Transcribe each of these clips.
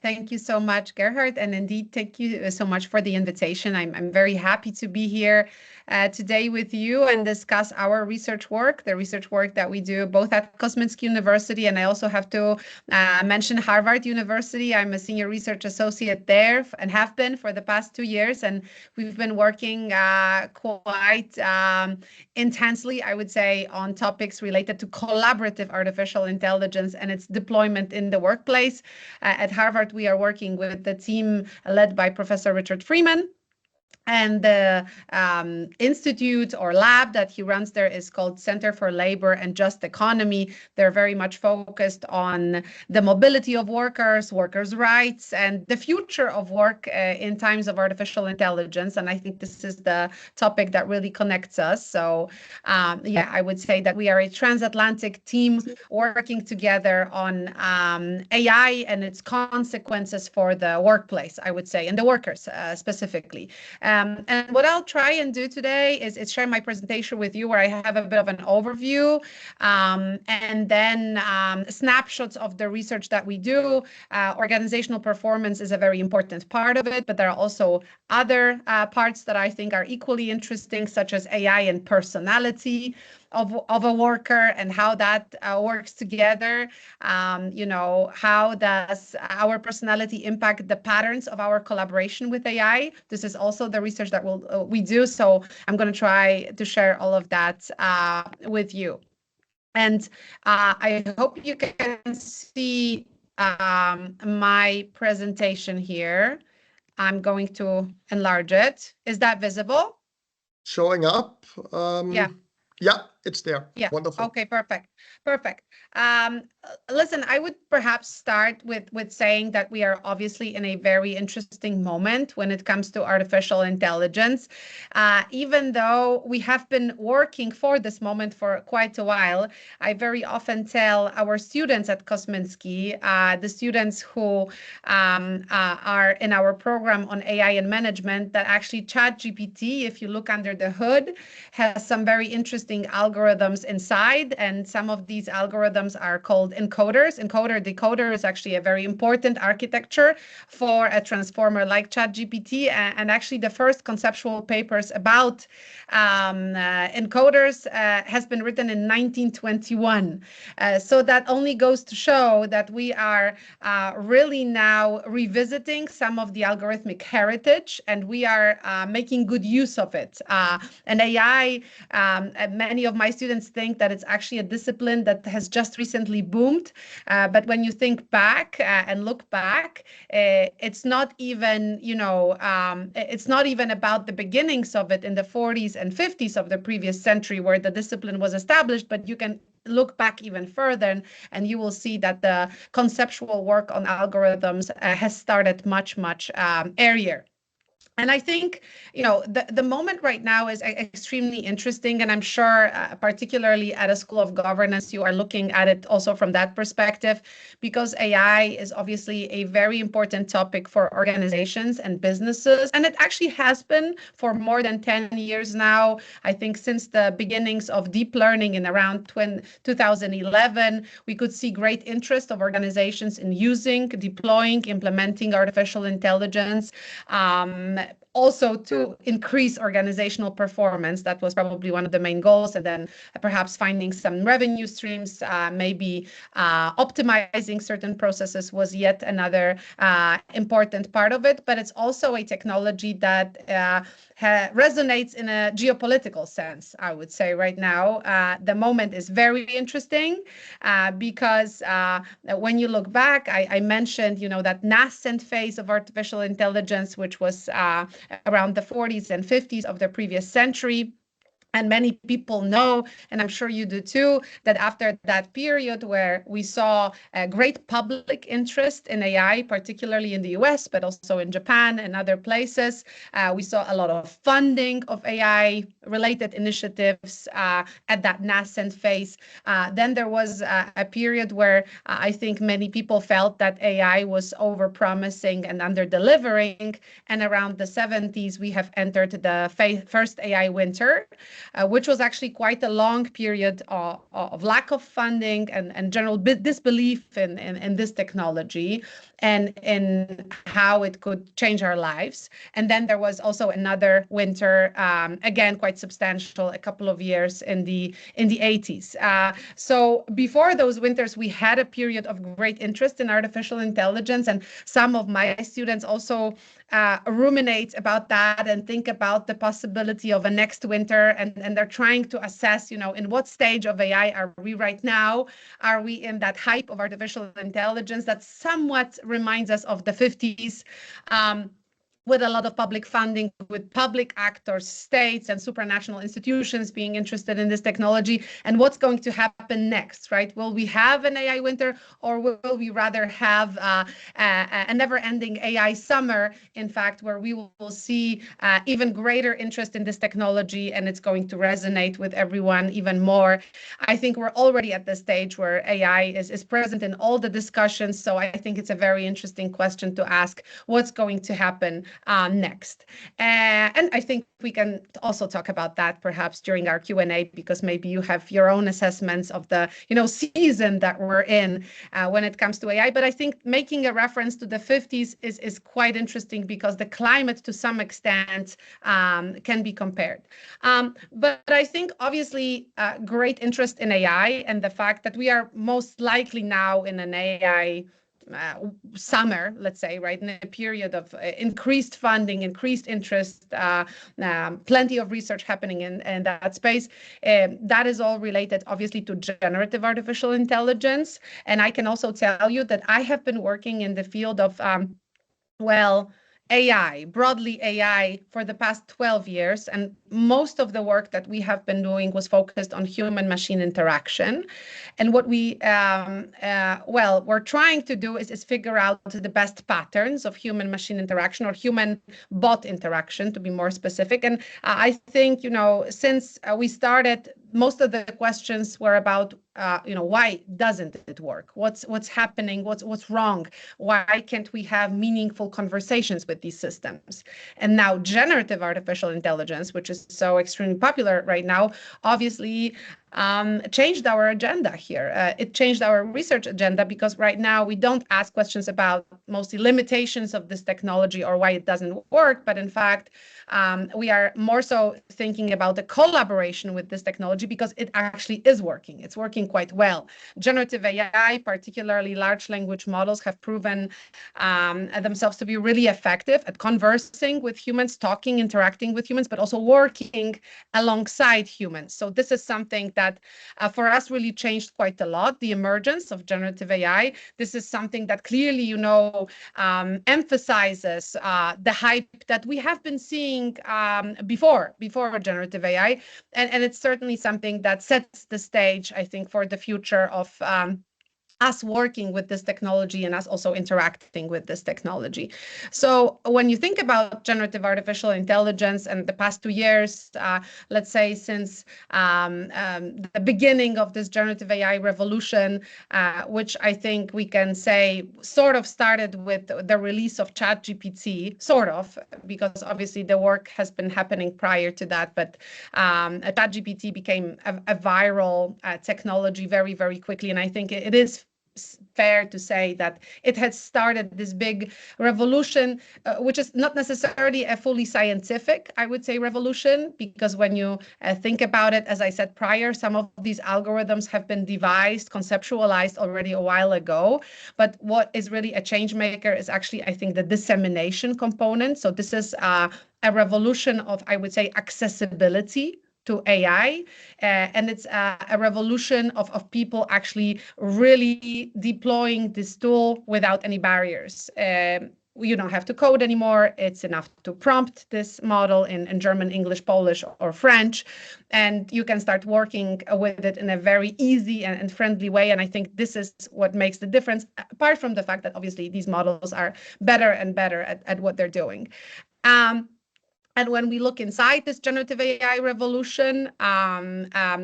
Thank you so much, Gerhard, and indeed, thank you so much for the invitation. I'm very happy to be here today with you and discuss our research work, the research work that we do both at Kozminski University, and I also have to mention Harvard University. I'm a senior research associate there and have been for the past 2 years, and we've been working quite intensely, I would say, on topics related to collaborative artificial intelligence and its deployment in the workplace. At Harvard, we are working with the team led by Professor Richard Freeman. And the institute or lab that he runs there is called Center for Labor and Just Economy. They're very much focused on the mobility of workers, workers' rights, and the future of work in times of artificial intelligence. And I think this is the topic that really connects us. So yeah, I would say that we are a transatlantic team working together on AI and its consequences for the workplace, I would say, and the workers specifically. And what I'll try and do today is share my presentation with you where I have a bit of an overview and then snapshots of the research that we do. Organizational performance is a very important part of it, but there are also other parts that I think are equally interesting, such as AI and personality of a worker and how that works together. You know, how does our personality impact the patterns of our collaboration with AI? This is also the research that we do. So I'm going to try to share all of that with you. And I hope you can see my presentation here. I'm going to enlarge it. Is that visible? Showing up. Yeah. Yeah, it's there. Yeah. Wonderful. Okay, perfect. Perfect. Listen, I would perhaps start with saying that we are obviously in a very interesting moment when it comes to artificial intelligence. Even though we have been working for this moment for quite a while, I very often tell our students at Kozminski, the students who are in our program on AI and management, that actually ChatGPT, if you look under the hood, has some very interesting algorithms inside, and some of these algorithms are called encoders. Encoder-decoder is actually a very important architecture for a transformer like ChatGPT, and actually the first conceptual papers about encoders has been written in 1921. So that only goes to show that we are really now revisiting some of the algorithmic heritage, and we are making good use of it. And AI, many of my students think that it's actually a discipline that has just recently boomed. But when you think back and look back, it's not even, you know, it's not even about the beginnings of it in the 40s and 50s of the previous century where the discipline was established, but you can look back even further and you will see that the conceptual work on algorithms has started much earlier. And I think, you know, the moment right now is extremely interesting, and I'm sure, particularly at a School of Governance, you are looking at it also from that perspective, because AI is obviously a very important topic for organizations and businesses, and it actually has been for more than 10 years now. I think since the beginnings of deep learning in around 2011, we could see great interest of organizations in using, deploying, implementing artificial intelligence. Also to increase organizational performance. That was probably one of the main goals. And then perhaps finding some revenue streams, maybe optimizing certain processes was yet another important part of it. But it's also a technology that resonates in a geopolitical sense, I would say right now. The moment is very interesting because when you look back, I mentioned, you know, that nascent phase of artificial intelligence, which was around the 40s and 50s of the previous century. And many people know, and I'm sure you do too, that after that period where we saw a great public interest in AI, particularly in the US, but also in Japan and other places, we saw a lot of funding of AI-related initiatives at that nascent phase. Then there was a period where I think many people felt that AI was over-promising and under-delivering. And around the 70s, we have entered the first AI winter. which was actually quite a long period of lack of funding and general disbelief in this technology and in how it could change our lives. And then there was also another winter, again, quite substantial, a couple of years in the 80s. So before those winters, we had a period of great interest in artificial intelligence, and some of my students also ruminate about that and think about the possibility of a next winter, and they're trying to assess, in what stage of AI are we right now? Are we in that hype of artificial intelligence that somewhat reminds us of the 50s? With a lot of public funding, with public actors, states, and supranational institutions being interested in this technology, and what's going to happen next, right? Will we have an AI winter, or will we rather have a never-ending AI summer, in fact, where we will see even greater interest in this technology, and it's going to resonate with everyone even more? I think we're already at the stage where AI is present in all the discussions, so I think it's a very interesting question to ask, what's going to happen next? And I think we can also talk about that perhaps during our Q&A, because maybe you have your own assessments of the season that we're in when it comes to AI. But I think making a reference to the 50s is quite interesting, because the climate to some extent can be compared. But I think obviously great interest in AI, and the fact that we are most likely now in an AI summer, let's say, right, in a period of increased funding, increased interest, plenty of research happening in that space. That is all related, obviously, to generative artificial intelligence. And I can also tell you that I have been working in the field of, AI, broadly AI, for the past 12 years. And most of the work that we have been doing was focused on human-machine interaction. And what we're trying to do is figure out the best patterns of human-machine interaction, or human-bot interaction, to be more specific. And I think, since we started, most of the questions were about, why doesn't it work? What's happening? What's wrong? Why can't we have meaningful conversations with these systems? And now generative artificial intelligence, which is so extremely popular right now, obviously changed our agenda here. It changed our research agenda, because right now we don't ask questions about mostly limitations of this technology or why it doesn't work, but in fact, we are more so thinking about the collaboration with this technology, because it actually is working. It's working quite well. Generative AI, particularly large language models, have proven themselves to be really effective at conversing with humans, talking, interacting with humans, but also working alongside humans. So this is something that for us really changed quite a lot, the emergence of generative AI. This is something that clearly, emphasizes the hype that we have been seeing before generative AI. And it's certainly something that sets the stage, I think, for the future of us working with this technology and us also interacting with this technology. So when you think about generative artificial intelligence and the past 2 years, let's say since the beginning of this generative AI revolution, which I think we can say sort of started with the release of ChatGPT, sort of, because obviously the work has been happening prior to that, but ChatGPT became a viral technology very, very quickly. And I think it is fair to say that it has started this big revolution, which is not necessarily a fully scientific, I would say, revolution, because when you think about it, as I said prior, some of these algorithms have been devised, conceptualized already a while ago. But what is really a change maker is actually, I think, the dissemination component. So this is a revolution of, I would say, accessibility to AI, and it's a revolution of people actually really deploying this tool without any barriers. You don't have to code anymore. It's enough to prompt this model in German, English, Polish, or French, and you can start working with it in a very easy and friendly way. And I think this is what makes the difference, apart from the fact that obviously these models are better and better at what they're doing. And when we look inside this generative AI revolution,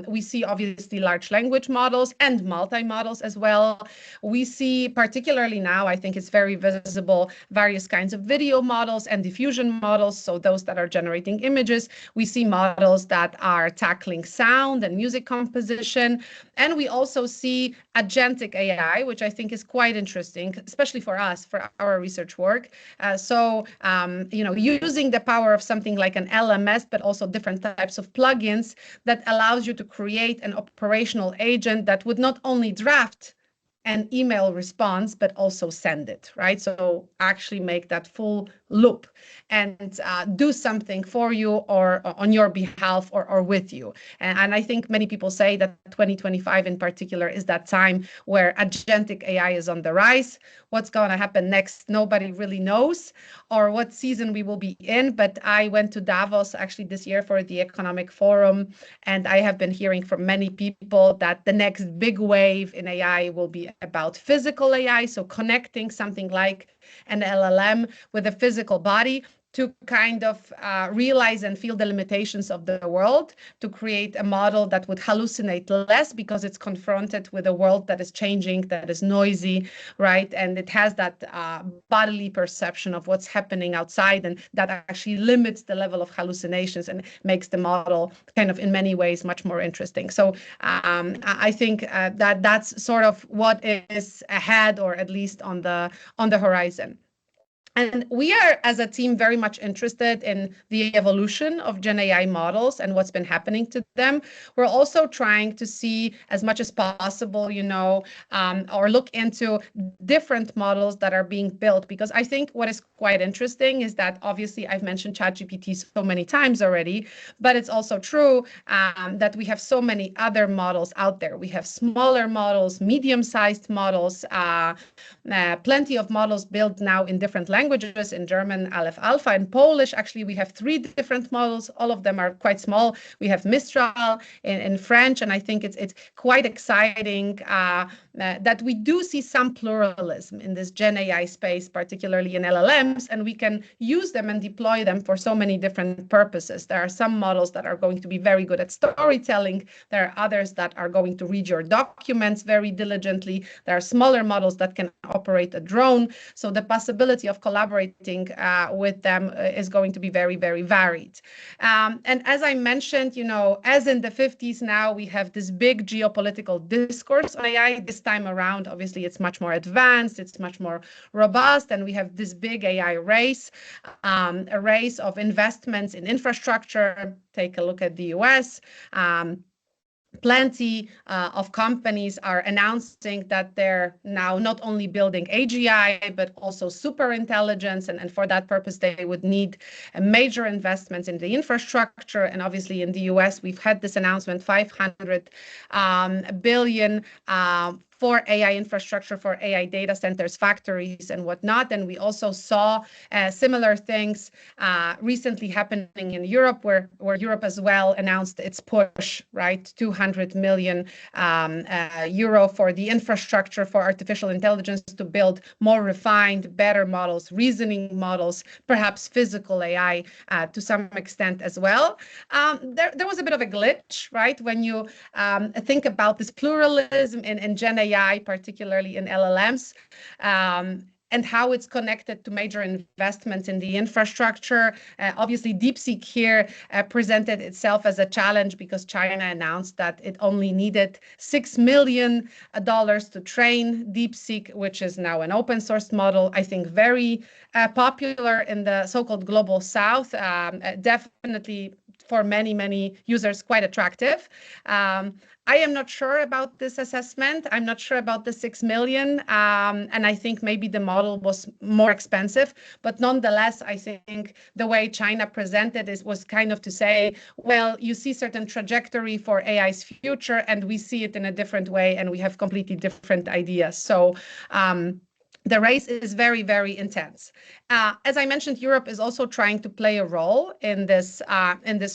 we see obviously large language models and multi-models as well. We see, particularly now, I think it's very visible, various kinds of video models and diffusion models, so those that are generating images. We see models that are tackling sound and music composition. And we also see agentic AI, which I think is quite interesting, especially for us, for our research work. Using the power of something like an LMS, but also different types of plugins that allows you to create an operational agent that would not only draft an email response, but also send it, right? So actually make that full loop and do something for you or on your behalf or with you. And I think many people say that 2025 in particular is that time where agentic AI is on the rise. What's going to happen next, nobody really knows, or what season we will be in. But I went to Davos actually this year for the Economic Forum, and I have been hearing from many people that the next big wave in AI will be about physical AI, so connecting something like an LLM with a physical body to kind of realize and feel the limitations of the world, to create a model that would hallucinate less because it's confronted with a world that is changing, that is noisy, right? And it has that bodily perception of what's happening outside, and that actually limits the level of hallucinations and makes the model kind of in many ways much more interesting. So I think that that's sort of what is ahead, or at least on the horizon. And we are, as a team, very much interested in the evolution of Gen AI models and what's been happening to them. We're also trying to see as much as possible, or look into different models that are being built, because I think what is quite interesting is that obviously I've mentioned ChatGPT so many times already, but it's also true that we have so many other models out there. We have smaller models, medium-sized models, plenty of models built now in different languages. In German, Aleph Alpha. In Polish, actually, we have 3 different models. All of them are quite small. We have Mistral in French, and I think it's quite exciting that we do see some pluralism in this Gen AI space, particularly in LLMs, and we can use them and deploy them for so many different purposes. There are some models that are going to be very good at storytelling. There are others that are going to read your documents very diligently. There are smaller models that can operate a drone. So the possibility of collaborating with them is going to be very, very varied. And as I mentioned, as in the 50s now, we have this big geopolitical discourse on AI. This time around, obviously, it's much more advanced, it's much more robust, and we have this big AI race, a race of investments in infrastructure. Take a look at the US. Plenty of companies are announcing that they're now not only building AGI, but also superintelligence. And for that purpose, they would need major investments in the infrastructure. And obviously in the US, we've had this announcement, 500 billion for AI infrastructure, for AI data centers, factories, and whatnot. And we also saw similar things recently happening in Europe, where Europe as well announced its push, right? 200 million euro for the infrastructure for artificial intelligence to build more refined, better models, reasoning models, perhaps physical AI to some extent as well. There was a bit of a glitch, right? When you think about this pluralism in Gen AI, particularly in LLMs, and how it's connected to major investments in the infrastructure. Obviously, DeepSeek here presented itself as a challenge because China announced that it only needed $6 million to train DeepSeek, which is now an open source model, I think very popular in the so-called global south, definitely for many, many users, quite attractive. I am not sure about this assessment. I'm not sure about the 6 million. And I think maybe the model was more expensive. But nonetheless, I think the way China presented it was kind of to say, well, you see certain trajectory for AI's future, and we see it in a different way, and we have completely different ideas. So the race is very, very intense. As I mentioned, Europe is also trying to play a role in this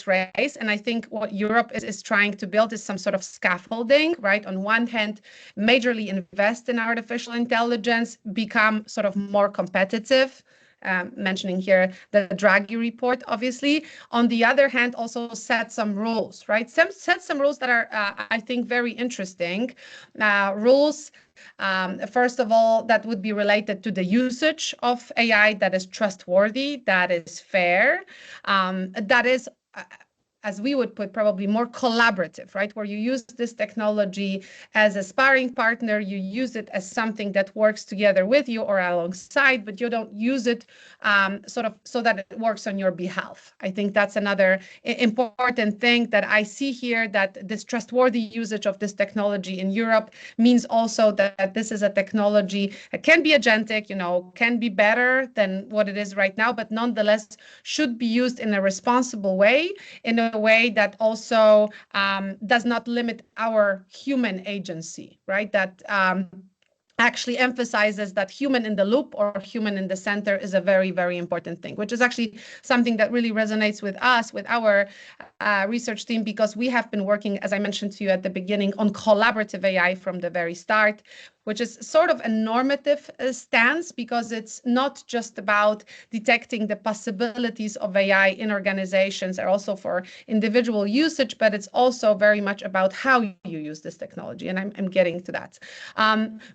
race. And I think what Europe is trying to build is some sort of scaffolding, right? On one hand, majorly invest in artificial intelligence, become sort of more competitive mentioning here the Draghi report, obviously. On the other hand, also set some rules, right? Set some rules that are, I think, very interesting. Rules, first of all, that would be related to the usage of AI that is trustworthy, that is fair, that is as we would put, probably more collaborative, right? Where you use this technology as a sparring partner, you use it as something that works together with you or alongside, but you don't use it sort of so that it works on your behalf. I think that's another important thing that I see here, that this trustworthy usage of this technology in Europe means also that this is a technology that can be agentic, can be better than what it is right now, but nonetheless should be used in a responsible way, in a way that also does not limit our human agency, right? That actually emphasizes that human in the loop or human in the center is a very, very important thing, which is actually something that really resonates with us, with our research team, because we have been working, as I mentioned to you at the beginning, on collaborative AI from the very start, which is sort of a normative stance, because it's not just about detecting the possibilities of AI in organizations or also for individual usage, but it's also very much about how you use this technology. And I'm getting to that.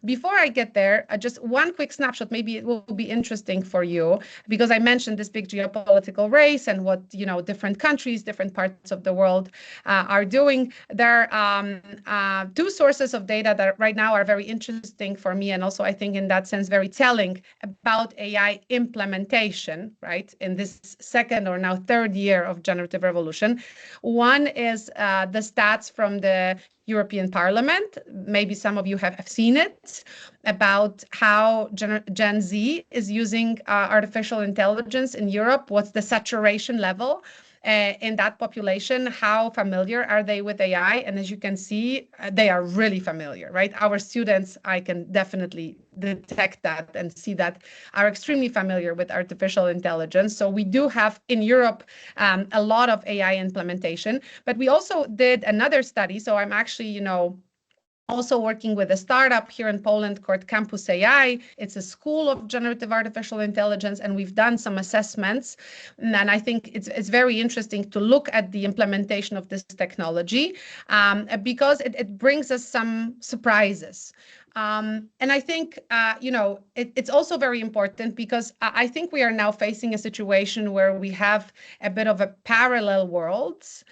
Before I get there, just one quick snapshot, maybe it will be interesting for you, because I mentioned this big geopolitical race and what, different countries, different parts of the world are doing. There are two sources of data that right now are very interesting for me, and also I think in that sense very telling about AI implementation, right, in this second or now third year of generative revolution. One is the stats from the European Parliament. Maybe some of you have seen it, about how Gen Z is using artificial intelligence in Europe. What's the saturation level in that population? How familiar are they with AI? And as you can see, they are really familiar, right? Our students, I can definitely detect that and see that, are extremely familiar with artificial intelligence. So we do have in Europe a lot of AI implementation, but we also did another study. So I'm actually, also working with a startup here in Poland called Campus AI. It's a school of generative artificial intelligence, and we've done some assessments. And I think it's very interesting to look at the implementation of this technology because it brings us some surprises. And I think, it's also very important because I think we are now facing a situation where we have a bit of a parallel worlds.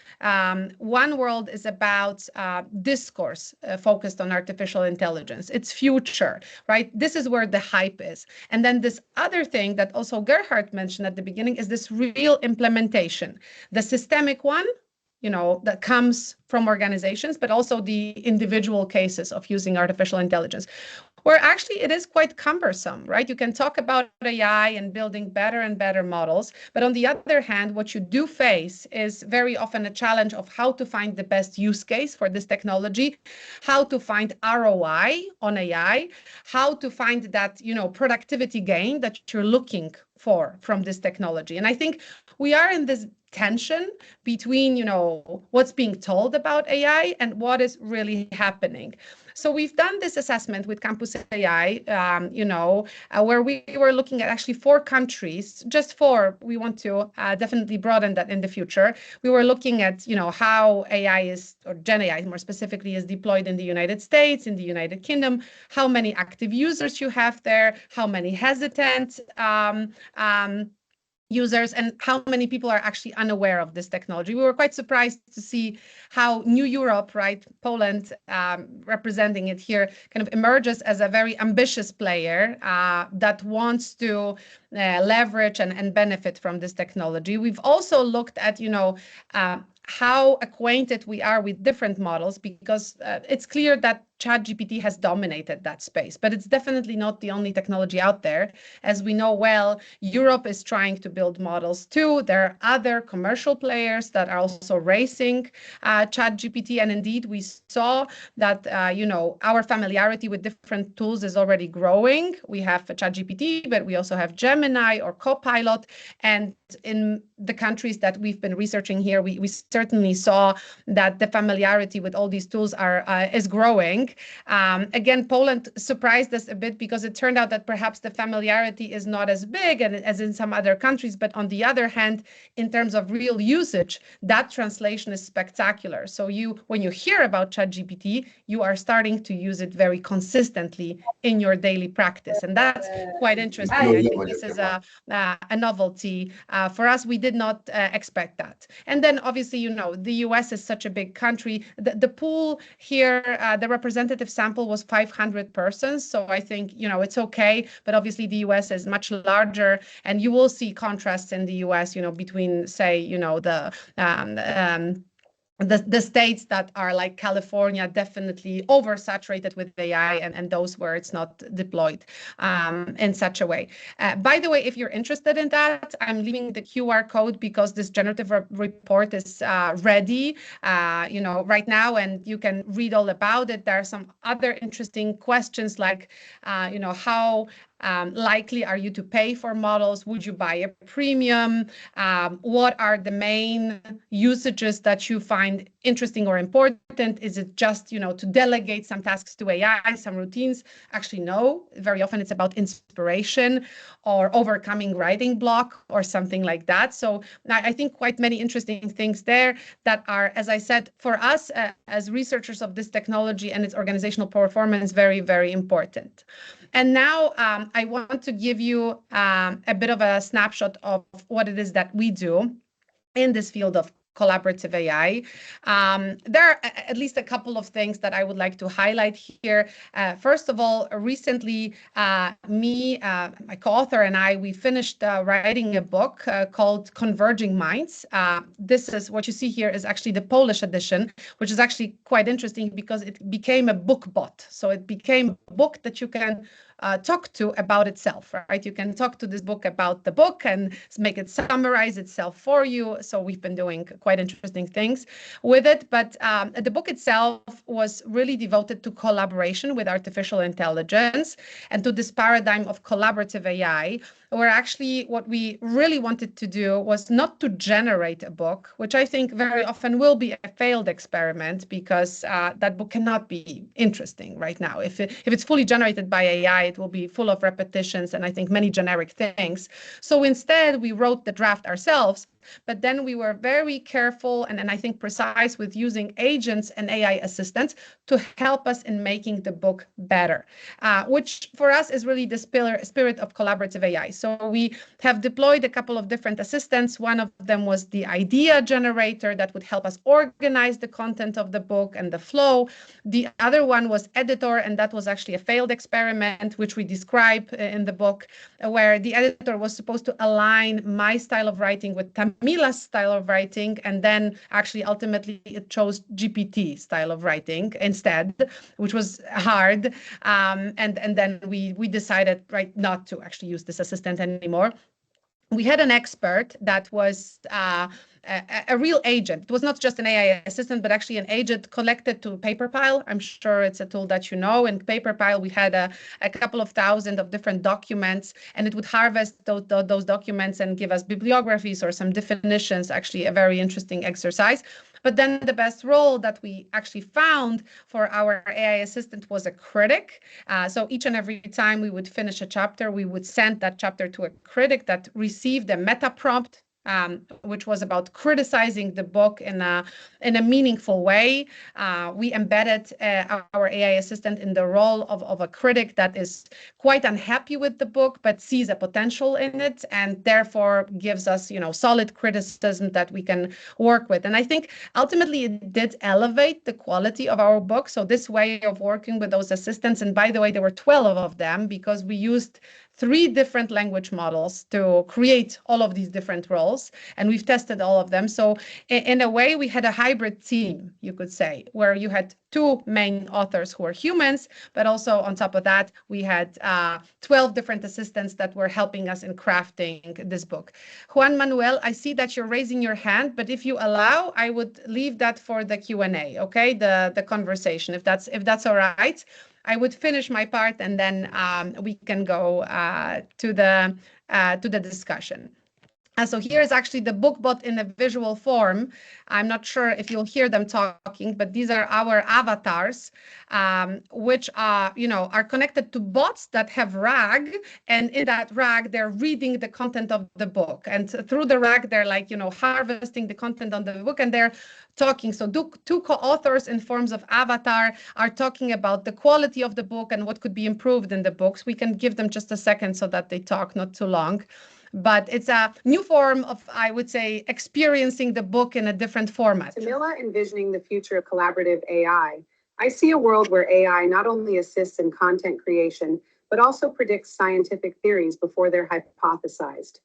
One world is about discourse focused on artificial intelligence. It's future, right? This is where the hype is. And then this other thing that also Gerhard mentioned at the beginning is this real implementation, the systemic one, that comes from organizations, but also the individual cases of using artificial intelligence, where actually it is quite cumbersome, right? You can talk about AI and building better and better models, but on the other hand, what you do face is very often a challenge of how to find the best use case for this technology, how to find ROI on AI, how to find that, productivity gain that you're looking for from this technology. And I think we are in this tension between, what's being told about AI and what is really happening. So we've done this assessment with Campus AI, where we were looking at actually 4 countries, just 4. We want to definitely broaden that in the future. We were looking at, how AI is, or Gen AI more specifically, is deployed in the United States, in the United Kingdom, how many active users you have there, how many hesitant users, and how many people are actually unaware of this technology. We were quite surprised to see how New Europe, right, Poland, representing it here, kind of emerges as a very ambitious player that wants to leverage and benefit from this technology. We've also looked at, how acquainted we are with different models, because it's clear that ChatGPT has dominated that space, but it's definitely not the only technology out there. As we know well, Europe is trying to build models too. There are other commercial players that are also racing ChatGPT, and indeed we saw that our familiarity with different tools is already growing. We have ChatGPT, but we also have Gemini or Copilot, and in the countries that we've been researching here, we certainly saw that the familiarity with all these tools is growing. Again, Poland surprised us a bit because it turned out that perhaps the familiarity is not as big as in some other countries, but on the other hand, in terms of real usage, that translation is spectacular. So when you hear about ChatGPT, you are starting to use it very consistently in your daily practice. And that's quite interesting. I think this is a novelty for us. We did not expect that. And then obviously, you know, the US is such a big country. The pool here, the representative sample was 500 persons. So I think, you know, it's okay. But obviously the US is much larger, and you will see contrasts in the US, you know, between, say, you know, the states that are like California, definitely oversaturated with AI, and those where it's not deployed in such a way. By the way, if you're interested in that, I'm leaving the QR code because this generative report is ready, you know, right now, and you can read all about it. There are some other interesting questions like, you know, how likely are you to pay for models? Would you buy a premium? What are the main usages that you find interesting or important? Is it just, you know, to delegate some tasks to AI, some routines? Actually, no. Very often it's about inspiration or overcoming writing block or something like that. So I think quite many interesting things there that are, as I said, for us as researchers of this technology and its organizational performance, very, very important. And now I want to give you a bit of a snapshot of what it is that we do in this field of collaborative AI. There are at least a couple of things that I would like to highlight here. First of all, recently, my co-author and I, we finished writing a book called Converging Minds. This is what you see here is actually the Polish edition, which is actually quite interesting because it became a book bot. So it became a book that you can talk to about itself, right? You can talk to this book about the book and make it summarize itself for you. So we've been doing quite interesting things with it. But the book itself was really devoted to collaboration with artificial intelligence and to this paradigm of collaborative AI, where actually what we really wanted to do was not to generate a book, which I think very often will be a failed experiment because that book cannot be interesting right now. If it's fully generated by AI, it will be full of repetitions and I think many generic things. So instead, we wrote the draft ourselves, but then we were very careful and I think precise with using agents and AI assistants to help us in making the book better, which for us is really the spirit of collaborative AI. So we have deployed a couple of different assistants. One of them was the idea generator that would help us organize the content of the book and the flow. The other one was editor, and that was actually a failed experiment, which we describe in the book, where the editor was supposed to align my style of writing with Mila's style of writing, and then actually ultimately it chose GPT style of writing instead, which was hard. And then we decided not to actually use this assistant anymore. We had an expert that was a real agent. It was not just an AI assistant, but actually an agent connected to Paperpile. I'm sure it's a tool that you know. In Paperpile, we had a couple of thousand of different documents, and it would harvest those documents and give us bibliographies or some definitions, actually a very interesting exercise. But then the best role that we actually found for our AI assistant was a critic. So each and every time we would finish a chapter, we would send that chapter to a critic that received a meta prompt, which was about criticizing the book in a meaningful way. We embedded our AI assistant in the role of a critic that is quite unhappy with the book, but sees a potential in it, and therefore gives us, solid criticism that we can work with. And I think ultimately it did elevate the quality of our book. So this way of working with those assistants, and by the way, there were 12 of them because we used 3 different language models to create all of these different roles, and we've tested all of them. So in a way, we had a hybrid team, you could say, where you had 2 main authors who were humans, but also on top of that, we had 12 different assistants that were helping us in crafting this book. Juan Manuel, I see that you're raising your hand, but if you allow, I would leave that for the Q&A, okay? The conversation, if that's all right. I would finish my part and then we can go to the discussion. So here is actually the bookbot in a visual form. I'm not sure if you'll hear them talking, but these are our avatars, which are, are connected to bots that have RAG, and in that RAG, they're reading the content of the book. And through the RAG, they're like, harvesting the content on the book, and they're talking. So two co-authors in forms of avatar are talking about the quality of the book and what could be improved in the books. We can give them just a second so that they talk not too long. But it's a new form of, I would say, experiencing the book in a different format. Camilla, envisioning the future of collaborative AI. I see a world where AI not only assists in content creation, but also predicts scientific theories before they're hypothesized.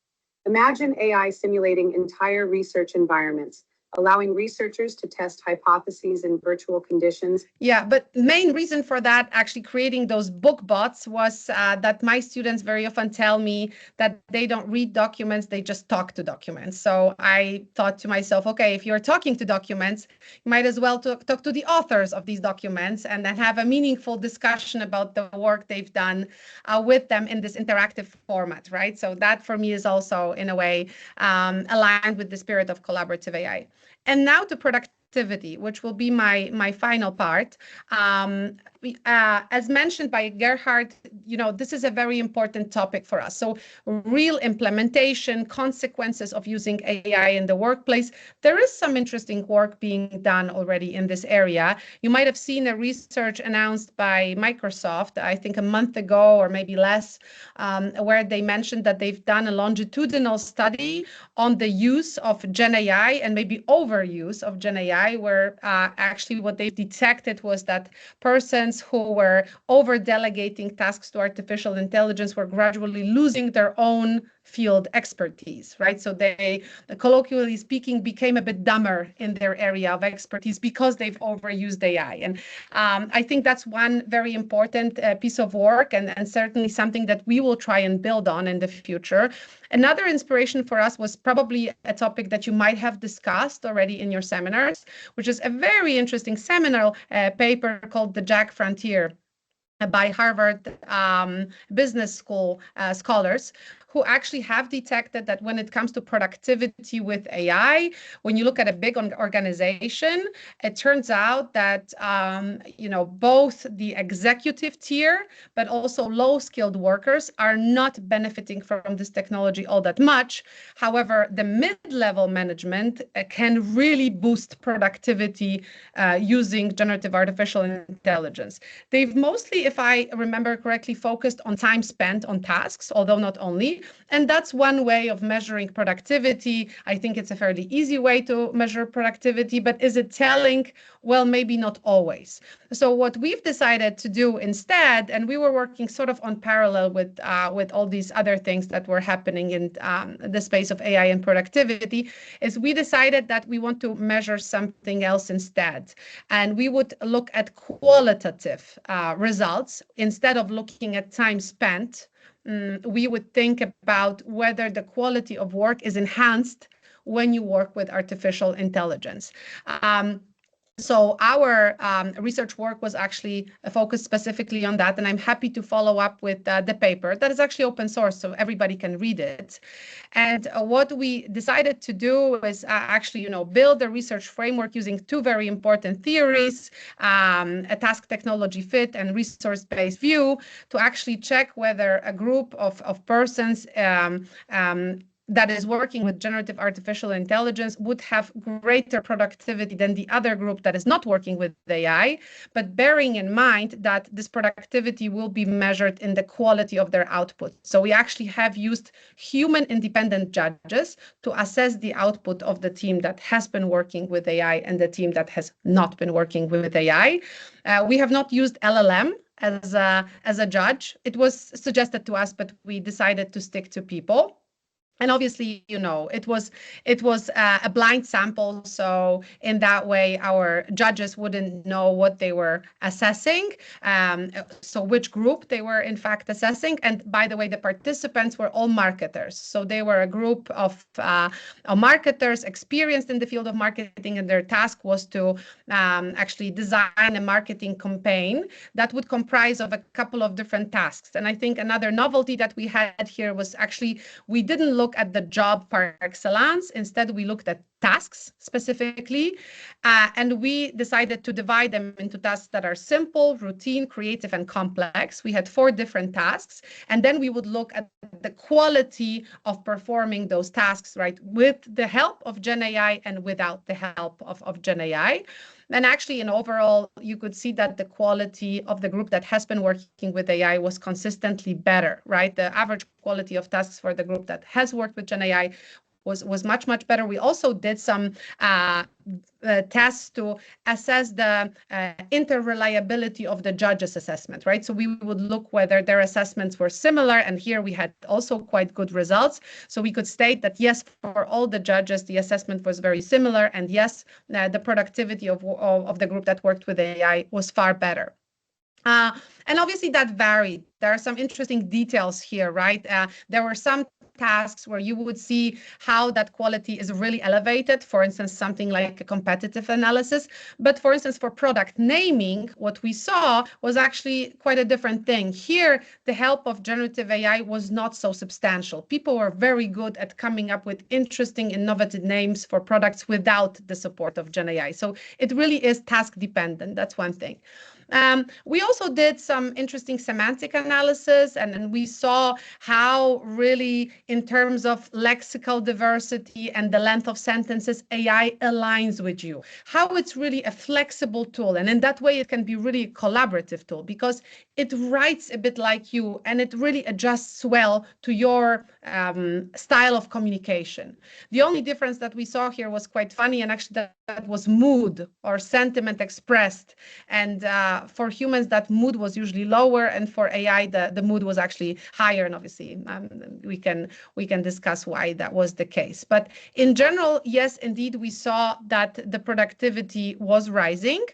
Imagine AI simulating entire research environments, allowing researchers to test hypotheses in virtual conditions. Yeah, but main reason for that, actually creating those book bots, was that my students very often tell me that they don't read documents, they just talk to documents. So I thought to myself, okay, if you're talking to documents, you might as well talk to the authors of these documents and then have a meaningful discussion about the work they've done with them in this interactive format, right? So that for me is also, in a way, aligned with the spirit of collaborative AI. And now to productivity, which will be my final part. As mentioned by Gerhard, this is a very important topic for us. So real implementation, consequences of using AI in the workplace. There is some interesting work being done already in this area. You might have seen a research announced by Microsoft, I think a month ago or maybe less, where they mentioned that they've done a longitudinal study on the use of Gen AI and maybe overuse of Gen AI, where actually what they detected was that persons who were over-delegating tasks to artificial intelligence were gradually losing their own field expertise, right? So they, colloquially speaking, became a bit dumber in their area of expertise because they've overused AI. And I think that's one very important piece of work, and certainly something that we will try and build on in the future. Another inspiration for us was probably a topic that you might have discussed already in your seminars, which is a very interesting seminal paper called The Jack Frontier by Harvard Business School scholars, who actually have detected that when it comes to productivity with AI, when you look at a big organization, it turns out that both the executive tier, but also low-skilled workers are not benefiting from this technology all that much. However, the mid-level management can really boost productivity using generative artificial intelligence. They've mostly, if I remember correctly, focused on time spent on tasks, although not only. And that's one way of measuring productivity. I think it's a fairly easy way to measure productivity, but is it telling? Well, maybe not always. So what we've decided to do instead, and we were working sort of on parallel with all these other things that were happening in the space of AI and productivity, is we decided that we want to measure something else instead. And we would look at qualitative results instead of looking at time spent. We would think about whether the quality of work is enhanced when you work with artificial intelligence. So our research work was actually focused specifically on that, and I'm happy to follow up with the paper that is actually open source, so everybody can read it. And what we decided to do is actually, build a research framework using two very important theories, a task technology fit and resource-based view, to actually check whether a group of persons that is working with generative artificial intelligence would have greater productivity than the other group that is not working with AI, but bearing in mind that this productivity will be measured in the quality of their output. So we actually have used human independent judges to assess the output of the team that has been working with AI and the team that has not been working with AI. We have not used LLM as a judge. It was suggested to us, but we decided to stick to people. And obviously, it was a blind sample. So in that way, our judges wouldn't know what they were assessing. So which group they were in fact assessing. And by the way, the participants were all marketers. So they were a group of marketers experienced in the field of marketing, and their task was to actually design a marketing campaign that would comprise of a couple of different tasks. And I think another novelty that we had here was actually, we didn't look look at the job par excellence. Instead, we looked at tasks specifically, and we decided to divide them into tasks that are simple, routine, creative, and complex. We had 4 different tasks, and then we would look at the quality of performing those tasks, right, with the help of Gen AI and without the help of Gen AI. And actually, in overall, you could see that the quality of the group that has been working with AI was consistently better, right? The average quality of tasks for the group that has worked with Gen AI was much, much better. We also did some tests to assess the interreliability of the judges' assessment, right? So we would look whether their assessments were similar, and here we had also quite good results. So we could state that yes, for all the judges, the assessment was very similar, and yes, the productivity of the group that worked with AI was far better. And obviously that varied. There are some interesting details here, right? There were some tasks where you would see how that quality is really elevated, for instance, something like a competitive analysis. But for instance, for product naming, what we saw was actually quite a different thing. Here, the help of generative AI was not so substantial. People were very good at coming up with interesting, innovative names for products without the support of Gen AI. So it really is task dependent. That's one thing. We also did some interesting semantic analysis, and we saw how really, in terms of lexical diversity and the length of sentences, AI aligns with you, how it's really a flexible tool. And in that way, it can be really a collaborative tool because it writes a bit like you, and it really adjusts well to your style of communication. The only difference that we saw here was quite funny, and actually that was mood or sentiment expressed. And for humans, that mood was usually lower, and for AI, the mood was actually higher. And obviously, we can discuss why that was the case. But in general, yes, indeed, we saw that the productivity was rising.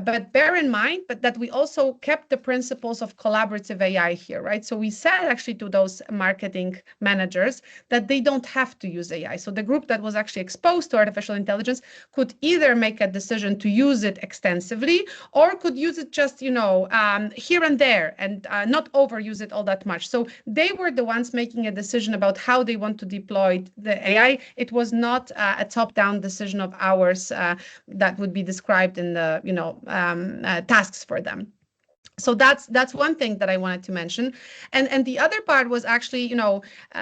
But bear in mind, that we also kept the principles of collaborative AI here, right? So we said actually to those marketing managers that they don't have to use AI. So the group that was actually exposed to artificial intelligence could either make a decision to use it extensively or could use it just, here and there and not overuse it all that much. So they were the ones making a decision about how they want to deploy the AI. It was not a top-down decision of ours that would be described in the, tasks for them. So that's one thing that I wanted to mention. And the other part was actually,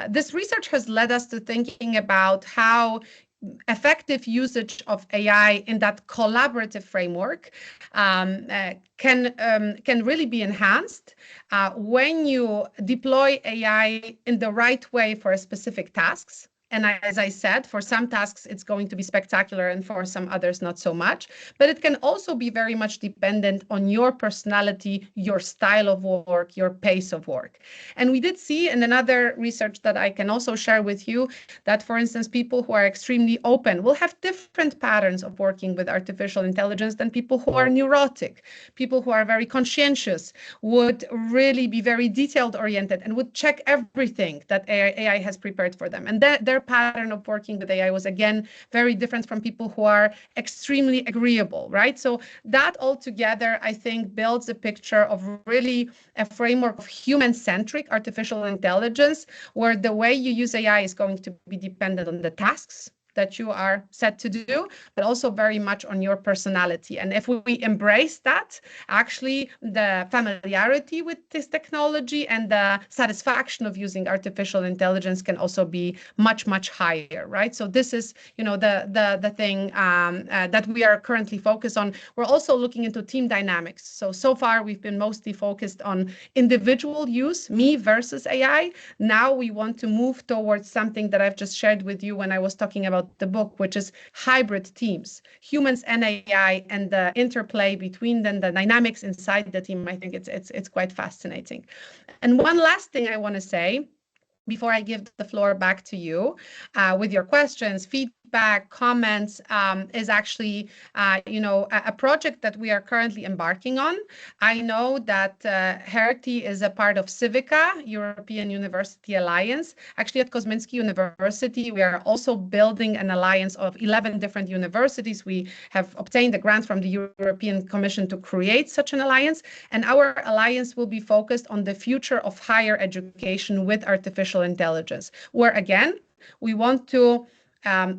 this research has led us to thinking about how effective usage of AI in that collaborative framework can really be enhanced when you deploy AI in the right way for specific tasks. And as I said, for some tasks, it's going to be spectacular, and for some others, not so much. But it can also be very much dependent on your personality, your style of work, your pace of work. And we did see in another research that I can also share with you that, for instance, people who are extremely open will have different patterns of working with artificial intelligence than people who are neurotic. People who are very conscientious would really be very detailed oriented and would check everything that AI has prepared for them. And their pattern of working with AI was, again, very different from people who are extremely agreeable, right? So that all together, I think, builds a picture of really a framework of human-centric artificial intelligence, where the way you use AI is going to be dependent on the tasks that you are set to do, but also very much on your personality. And if we embrace that, actually the familiarity with this technology and the satisfaction of using artificial intelligence can also be much, much higher, right? So this is, the thing that we are currently focused on. We're also looking into team dynamics. So far we've been mostly focused on individual use, me versus AI. Now we want to move towards something that I've just shared with you when I was talking about the book, which is hybrid teams, humans and AI, and the interplay between them, the dynamics inside the team. I think it's quite fascinating. And one last thing I want to say before I give the floor back to you with your questions, feedback, comments, is actually, a project that we are currently embarking on. I know that Hertie is a part of Civica, European University Alliance. Actually, at Kozminski University, we are also building an alliance of 11 different universities. We have obtained a grant from the European Commission to create such an alliance, and our alliance will be focused on the future of higher education with artificial intelligence, where, again, we want to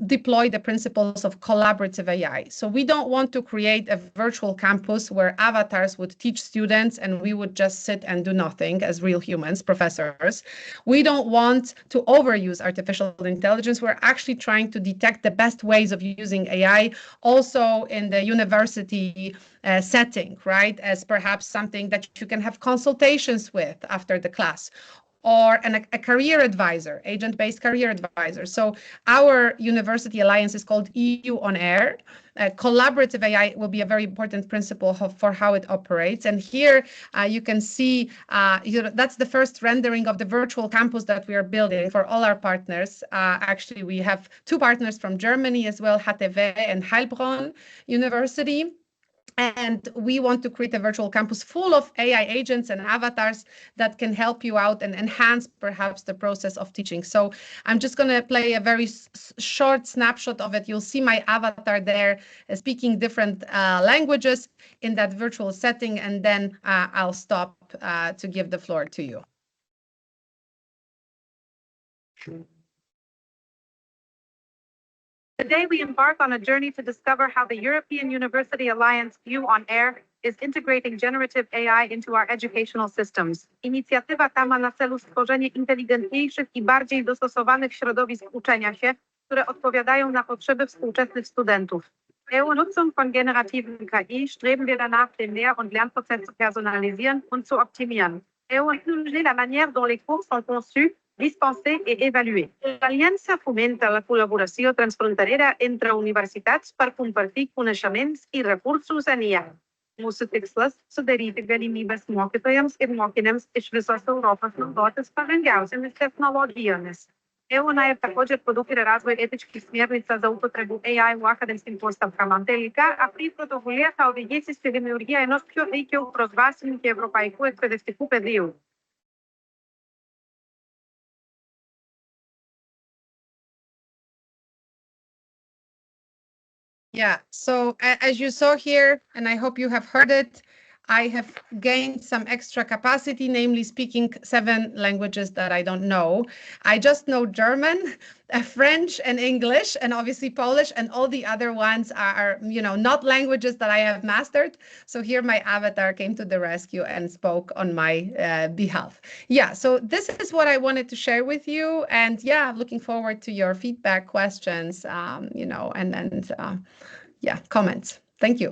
deploy the principles of collaborative AI. So we don't want to create a virtual campus where avatars would teach students and we would just sit and do nothing as real humans, professors. We don't want to overuse artificial intelligence. We're actually trying to detect the best ways of using AI also in the university setting, right? As perhaps something that you can have consultations with after the class, or a career advisor, agent-based career advisor. So our university alliance is called EU on Air. Collaborative AI will be a very important principle for how it operates. And here you can see, that's the first rendering of the virtual campus that we are building for all our partners. Actually, we have 2 partners from Germany as well, HTW and Heilbronn University. And we want to create a virtual campus full of AI agents and avatars that can help you out and enhance perhaps the process of teaching. So I'm just going to play a very short snapshot of it. You'll see my avatar there speaking different languages in that virtual setting, and then I'll stop to give the floor to you. Sure. Today, we embark on a journey to discover how the European University Alliance EU on Air is integrating generative AI into our educational systems. Inicjatywa ta ma na celu stworzenie inteligentniejszych i bardziej dostosowanych środowisk uczenia się, które odpowiadają na potrzeby współczesnych studentów. EU Nutzung von generativen KI streben wir danach, den Lehr- und Lernprozess zu personalisieren und zu optimieren. EU inclut la manière dont les cours sont conçus, dispensés et évalués. L'aliança fomenta la col·laboració transfronterera entre universitats per compartir coneixements i recursos en IA. Mūsų tikslas - sudaryti galimybes mokytojams ir mokiniams iš visos Europos naudotis pažangiausiamis technologijomis. EU daje također podupire razvoj etičkih smjernica za upotrebu AI u akademskim postavkama. Τελικά, αυτή η πρωτοβουλία θα οδηγήσει στη δημιουργία ενός πιο δίκαιου, προσβάσιμου και ευρωπαϊκού εκπαιδευτικού πεδίου. Yeah, so as you saw here, and I hope you have heard it, I have gained some extra capacity, namely speaking 7 languages that I don't know. I just know German, French, and English, and obviously Polish, and all the other ones are, not languages that I have mastered. So here my avatar came to the rescue and spoke on my behalf. Yeah, so this is what I wanted to share with you. And yeah, I'm looking forward to your feedback, questions, and comments. Thank you.